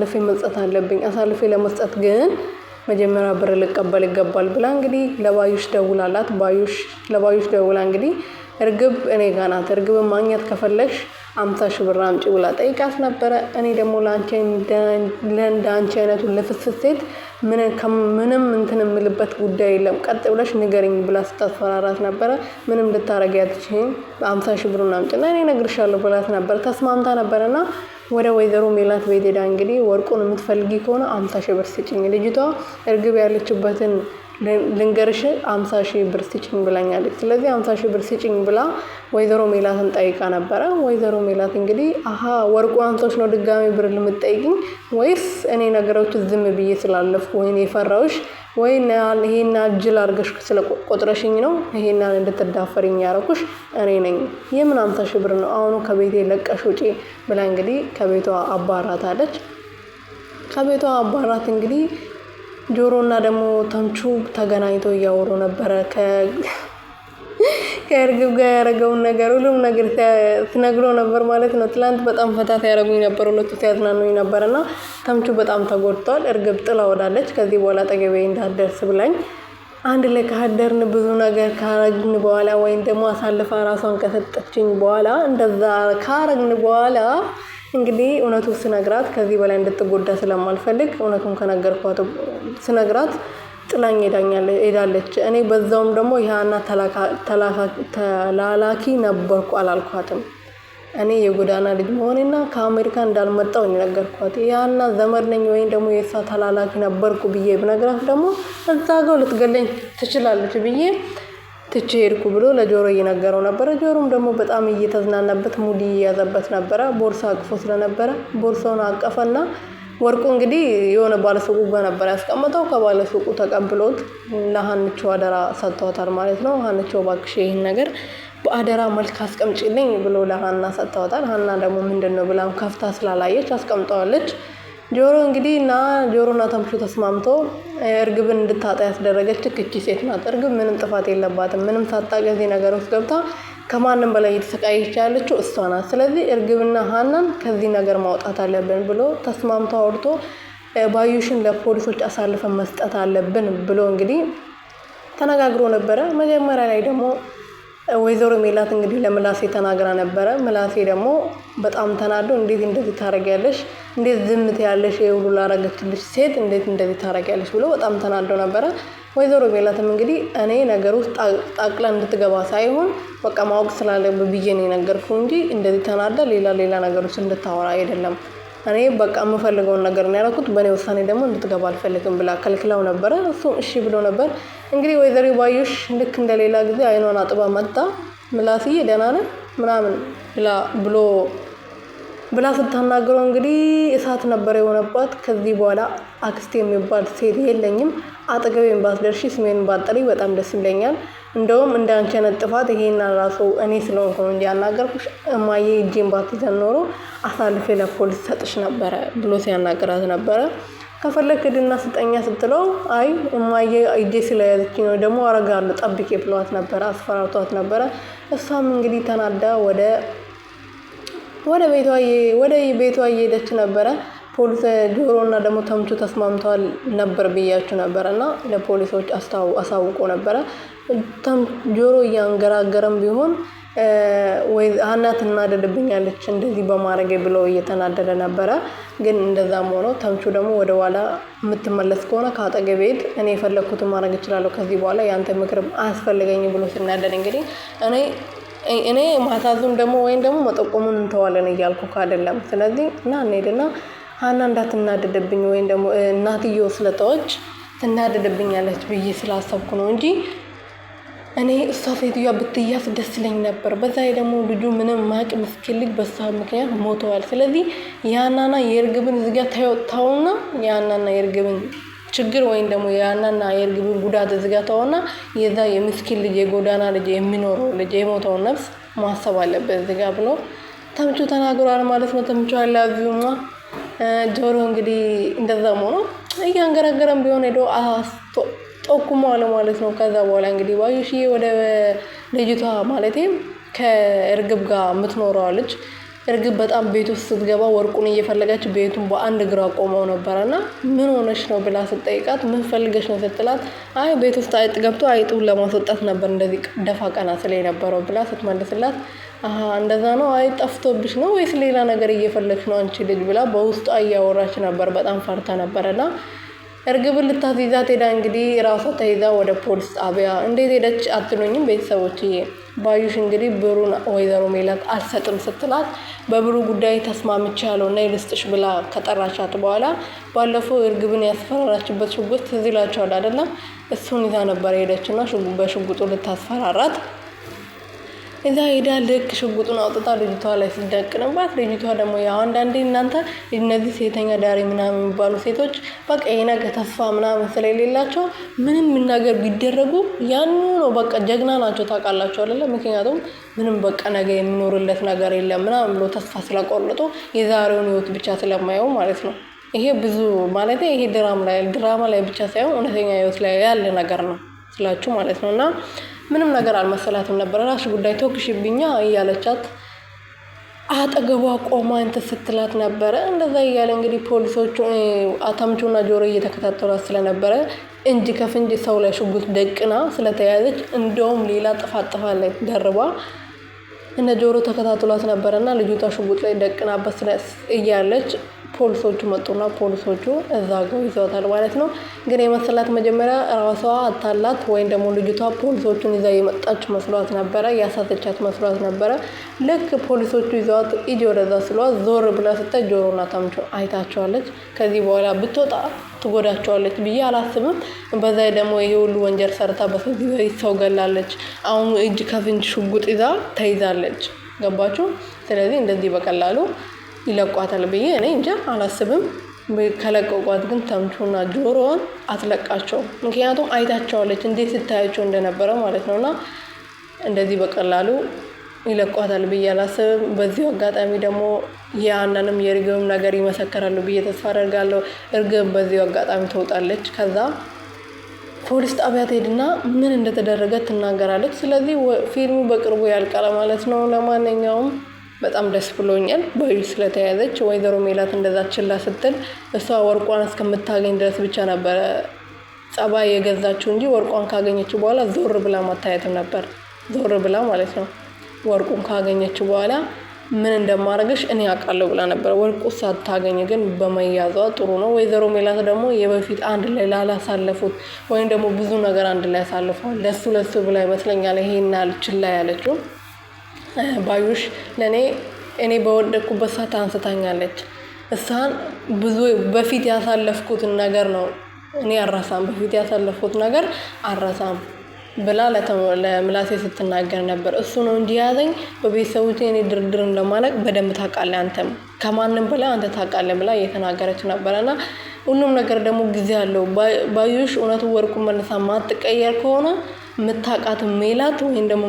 አሳልፌ መስጠት አለብኝ። አሳልፌ ለመስጠት ግን መጀመሪያ ብር ልቀበል ይገባል ብላ እንግዲህ ለባዩሽ ደውላላት። ለባዩሽ ደውላ እንግዲህ እርግብ እኔ ጋር ናት፣ እርግብን ማግኘት ከፈለግሽ 50 ሺህ ብር አምጪ ብላ ጠይቃት ነበረ። እኔ ደግሞ ለአንቺ አይነቱ ልፍስፍስ ሴት ምንም እንትን የምልበት ጉዳይ የለም፣ ቀጥ ብለሽ ንገሪኝ ብላ ስታስፈራራት ነበረ። ምንም ልታረጊ አትችይም፣ 50 ሺህ ብሩን አምጪና እኔ እነግርሻለሁ ብላት ነበር። ተስማምታ ነበረና ወደ ወይዘሮ ሜላት ቤት ሄዳ እንግዲህ ወርቁን የምትፈልጊ ከሆነ 50 ሺህ ብር ስጭኝ፣ ልጅቷ እርግብ ያለችበትን ልንገርሽ 50 ሺህ ብር ስጭኝ ብላኛለች፣ ስለዚህ 50 ሺህ ብር ስጭኝ ብላ ወይዘሮ ሜላትን ጠይቃ ነበረ። ወይዘሮ ሜላት እንግዲህ ወርቁ አንሶች ነው ድጋሚ ብር ልምትጠይቂኝ ወይስ እኔ ነገሮች ዝም ብዬ ስላለፍኩ ወይ የፈራውሽ ወይ ይሄን አጅል አርገሽ ስለቆጥረሽኝ ነው ይሄን እንድትዳፈሪኝ ያረኩሽ እኔ ነኝ፣ የምን 50 ሺህ ብር ነው አሁን ከቤቴ ለቀሽ ውጪ ብላ እንግዲህ ከቤቷ አባራታለች። ከቤቷ አባራት እንግዲህ ጆሮና ደግሞ ተምቹ ተገናኝተው እያወሩ ነበረ። ከእርግብ ጋር ያደረገውን ነገር ሁሉም ነገር ሲነግረው ነበር ማለት ነው። ትላንት በጣም ፈታት ያደረጉኝ ነበር፣ ሁለቱ ሲያዝናኑኝ ነበርና ተምቹ በጣም ተጎድቷል። እርግብ ጥላ ወዳለች። ከዚህ በኋላ ጠገቤ እንዳትደርስ ብላኝ አንድ ላይ ካደርን ብዙ ነገር ካረግን በኋላ ወይም ደግሞ አሳልፋ ራሷን ከሰጠችኝ በኋላ እንደዛ ካረግን በኋላ እንግዲህ እውነቱ ስነግራት ከዚህ በላይ እንድትጎዳ ስለማልፈልግ እውነቱን ከነገርኳት ስነግራት ጥላኝ ሄዳለች። እኔ በዛውም ደግሞ ያና ተላላኪ ነበርኩ አላልኳትም። እኔ የጎዳና ልጅ መሆኔና ከአሜሪካ እንዳልመጣው ነገርኳት። ያና ዘመድ ነኝ ወይም ደግሞ የሷ ተላላኪ ነበርኩ ብዬ ብነግራት ደግሞ እዛ ጋር ልትገለኝ ትችላለች ብዬ ትቼ ሄድኩ ብሎ ለጆሮ እየነገረው ነበረ። ጆሮም ደግሞ በጣም እየተዝናናበት ሙዲ እየያዘበት ነበረ። ቦርሳ አቅፎ ስለነበረ ቦርሳውን አቀፈና ወርቁ እንግዲህ የሆነ ባለሱቁ ጋር ነበር ያስቀመጠው። ከባለሱቁ ተቀብሎት ለሀንቾ አደራ ሰጥቷታል ማለት ነው። ሀንቾ ባክሽ ይሄን ነገር በአደራ መልክ አስቀምጪልኝ ብሎ ለሀና ሰጥቷታል። ሀና ደግሞ ምንድነው ብላም ከፍታ ስላላየች አስቀምጠዋለች። ጆሮ እንግዲህ ጆሮና ተምቹ ተስማምቶ እርግብን እንድታጣ ያስደረገች እቺ ሴት ናት። እርግብ ምንም ጥፋት የለባትም። ምንም ሳታገዝ ነገር ውስጥ ገብታ ከማንም በላይ እየተሰቃየች ያለችው እሷ ናት። ስለዚህ እርግብና ሀናን ከዚህ ነገር ማውጣት አለብን ብሎ ተስማምቶ አውርቶ ባዩሽን ለፖሊሶች አሳልፈን መስጠት አለብን ብሎ እንግዲህ ተነጋግሮ ነበረ። መጀመሪያ ላይ ደግሞ ወይዘሮ ሜላት እንግዲህ ለምላሴ ተናግራ ነበረ። ምላሴ ደግሞ በጣም ተናዶ እንዴት እንደዚህ ታረጊያለሽ? እንዴት ዝም ትያለሽ? የሁሉ ላረገችልሽ ሴት እንዴት እንደዚህ ታረጊያለሽ ብሎ በጣም ተናዶ ነበረ። ወይዘሮ ሜላትም እንግዲህ እኔ ነገር ውስጥ ጣቅላ እንድትገባ ሳይሆን በቃ ማወቅ ስላለብኝ ብዬ ነው የነገርኩህ እንጂ እንደዚህ ተናዳ ሌላ ነገር ውስጥ እንድታወራ አይደለም። እኔ በቃ የምፈልገውን ነገር ነው ያደረኩት፣ በእኔ ውሳኔ ደግሞ እንድትገባ አልፈልግም ብላ ከልክላው ነበረ። እሱም እሺ ብሎ ነበር። እንግዲህ ወይዘሮ ባዩሽ ልክ እንደሌላ ጊዜ አይኗን አጥባ መጣ። ምላስዬ ደህና ነህ ምናምን ብላ ስታናግረው እንግዲህ እሳት ነበር የሆነባት። ከዚህ በኋላ አክስቴ የሚባል ሴት የለኝም፣ አጠገቤን ባትደርሺ ስሜን ባትጠሪ በጣም ደስ ይለኛል። እንደውም እንደ አንቺ አይነት ጥፋት ይሄን ራሱ እኔ ስለሆንኩ ነው እንጂ ያናገርኩሽ፣ እማዬ እጄን ባትይዘን ኖሮ አሳልፌ ለፖሊስ ሰጥሽ ነበረ ብሎ ሲያናግራት ነበረ። ከፈለክ ሂድና ስጠኛ ስትለው አይ እማዬ እጄ ስለያዘችኝ ነው ደግሞ አረጋለሁ ጠብቄ ብሏት ነበረ፣ አስፈራርቷት ነበረ። እሷም እንግዲህ ተናዳ ወደ ቤቷ እየሄደች ነበረ። ፖሊስ ጆሮና ደግሞ ተምቹ ተስማምተዋል ነበር ብያችሁ ነበረና ለፖሊሶች አሳውቆ ነበረ። ጆሮ እያንገራገረም ቢሆን ወይ ሀና ትናደድብኛለች እንደዚህ በማድረግ ብሎ እየተናደደ ነበረ። ግን እንደዛም ሆኖ ተምቹ ደግሞ ወደ ኋላ የምትመለስ ከሆነ ከአጠገቤ ሄድ፣ እኔ የፈለኩትን ማድረግ እችላለሁ፣ ከዚህ በኋላ ያንተ ምክር አያስፈልገኝም ብሎ ሲናደድ እንግዲህ እኔ ማታዙን ደግሞ ወይም ደግሞ መጠቆሙን እንተዋለን እያልኩ አይደለም። ስለዚህ እንሄድና ሀና እንዳትናደድብኝ ወይም ደግሞ እናትዮ ስለተወች ትናደድብኛለች ብዬ ስላሰብኩ ነው እንጂ እኔ እሷ ሴትዮዋ ብትያዝ ደስ ይለኝ ነበር። በዛ ደግሞ ልጁ ምንም ማቅ ምስኪን ልጅ በሷ ምክንያት ሞተዋል። ስለዚህ ያናና የእርግብን ዝጋ ታውና ያናና የእርግብን ችግር ወይም ደግሞ ያናና የእርግብን ጉዳት ዝጋ ታውና የዛ የምስኪን ልጅ የጎዳና ልጅ የሚኖረው ልጅ የሞተውን ነፍስ ማሰብ አለበት ዝጋ ብሎ ተምቹ ተናግሯል ማለት ነው። ተምቹ አላዚውማ ጆሮ እንግዲህ እንደዛም ሆኖ እያንገራገረም ቢሆን ሄዶ ጠቁሟል ማለት ነው። ከዛ በኋላ እንግዲህ ባዩሽዬ ወደ ልጅቷ ማለቴ ከእርግብ ጋር የምትኖረው ልጅ እርግብ በጣም ቤት ውስጥ ስትገባ ወርቁን እየፈለገች ቤቱን በአንድ እግሯ ቆመው ነበረና ምን ሆነሽ ነው ብላ ስትጠይቃት ምን ፈልገሽ ነው ስትላት አይ ቤት ውስጥ አይጥ ገብቶ አይጡን ለማስወጣት ነበር እንደዚህ ደፋ ቀና ስለ ነበረው ብላ ስትመልስላት እንደዛ ነው አይጥ ጠፍቶብሽ ነው ወይስ ሌላ ነገር እየፈለግሽ ነው አንቺ ልጅ ብላ በውስጧ እያወራች ነበር። በጣም ፈርታ ነበርና እርግብን ልታስይዛት ሄዳ እንግዲህ ራሷ ተይዛ ወደ ፖሊስ ጣቢያ እንዴት ሄደች አትሉኝም ቤተሰቦችዬ? ባዩሽ እንግዲህ ብሩን ወይዘሮ ሜላት አልሰጥም ስትላት በብሩ ጉዳይ ተስማምቻለሁ እና ይልስጥሽ ብላ ከጠራቻት በኋላ ባለፈው እርግብን ያስፈራራችበት ሽጉጥ ትዝ ይላችኋል አይደለ? እሱን ይዛ ነበር ሄደችና በሽጉጡ ልታስፈራራት እዛ ሄዳ ልክ ሽጉጡን አውጥታ ልጅቷ ላይ ስትደቅንባት ልጅቷ ደግሞ ያው አንዳንዴ እናንተ እነዚህ ሴተኛ ዳሪ ምናምን የሚባሉ ሴቶች በቃ የነገ ተስፋ ምናምን ስለሌላቸው ምንም ነገር ቢደረጉ ያኑ ነው በቃ ጀግና ናቸው ታውቃላችሁ አይደለ? ምክንያቱም ምንም በቃ ነገ የሚኖርለት ነገር የለም ምናምን ብሎ ተስፋ ስለቆረጡ የዛሬውን ህይወት ብቻ ስለማየው ማለት ነው። ይሄ ብዙ ማለት ይሄ ድራማ ላይ ብቻ ሳይሆን እውነተኛ ህይወት ላይ ያለ ነገር ነው ስላችሁ ማለት ነውና ምንም ነገር አልመሰላትም ነበር። ራስሽ ጉዳይ ተወክሽብኛ እያለቻት አጠገቧ ቆማ እንትን ስትላት ነበረ። እንደዛ እያለ እንግዲህ ፖሊሶቹ ተምቹና ጆሮ እየተከታተሏት ስለነበረ እንጂ ከፍንጅ ሰው ላይ ሽጉጥ ደቅና ስለተያዘች እንደውም ሌላ ጥፋት ላይ ደርባ እነ ጆሮ ተከታተሏት ነበርና ልጅቷ ሽጉጥ ላይ ደቅናበት እያለች ፖሊሶቹ መጡና ፖሊሶቹ እዛ ጋር ይዘውታል ማለት ነው። ግን የመሰላት መጀመሪያ ራሷ አታላት ወይም ደግሞ ልጅቷ ፖሊሶቹን ይዛ የመጣች መስሏት ነበረ፣ ያሳተቻት መስሏት ነበረ። ልክ ፖሊሶቹ ይዘዋት እጅ ወደዛ ስሏት ዞር ብላ ስታይ ጆሮና ተምቹ አይታቸዋለች። ከዚህ በኋላ ብትወጣ ትጎዳቸዋለች ብዬ አላስብም። በዛ ደግሞ ይሄ ሁሉ ወንጀል ሰርታ ሰው ገላለች። አሁን እጅ ከፍንጅ ሽጉጥ ይዛ ተይዛለች። ገባችሁ? ስለዚህ እንደዚህ በቀላሉ ይለቋታል ብዬ እኔ እንጃ አላስብም። ከለቀቋት ግን ተምቹና ጆሮን አትለቃቸው። ምክንያቱም አይታቸዋለች እንዴት ስታያቸው እንደነበረ ማለት ነውና እንደዚህ በቀላሉ ይለቋታል ብዬ አላስብም። በዚህ አጋጣሚ ደግሞ ያንንም የእርግብም ነገር ይመሰከራሉ ብዬ ተስፋ አደርጋለሁ። እርግብ በዚህ አጋጣሚ ትወጣለች። ከዛ ፖሊስ ጣቢያ ትሄድና ምን እንደተደረገ ትናገራለች። ስለዚህ ፊልሙ በቅርቡ ያልቃል ማለት ነው። ለማንኛውም በጣም ደስ ብሎኛል ባዩሽ ስለተያዘች። ወይዘሮ ሜላት እንደዛ ችላ ስትል እሷ ወርቋን እስከምታገኝ ድረስ ብቻ ነበረ ጸባይ የገዛችው እንጂ ወርቋን ካገኘች በኋላ ዞር ብላ ማታየትም ነበር። ዞር ብላ ማለት ነው። ወርቁን ካገኘች በኋላ ምን እንደማረግሽ እኔ አውቃለሁ ብላ ነበር። ወርቁ ሳታገኝ ግን በመያዟ ጥሩ ነው። ወይዘሮ ሜላት ደግሞ የበፊት አንድ ላይ ላላሳለፉት ወይም ደግሞ ብዙ ነገር አንድ ላይ ያሳልፈዋል ለሱ ብላ ይመስለኛል ይሄን ችላ ያለችው። ባዩሽ ለኔ እኔ በወደኩበት ሰዓት አንስታኛለች። እሷን ብዙ በፊት ያሳለፍኩትን ነገር ነው እኔ አራሳም በፊት ያሳለፍኩት ነገር አራሳም ብላ ለምላሴ ስትናገር ነበር። እሱ ነው እንጂ ያዘኝ በቤተሰቦቼ እኔ ድርድር እንደማለቅ በደንብ ታውቃለህ አንተም ከማንም በላይ አንተ ታውቃለህ ብላ እየተናገረች ነበርና ሁሉም ነገር ደግሞ ጊዜ አለው። ባዩሽ እውነቱ ወርቁን መልሳ ማትቀየር ከሆነ ምታቃት ሜላት ወይም ደግሞ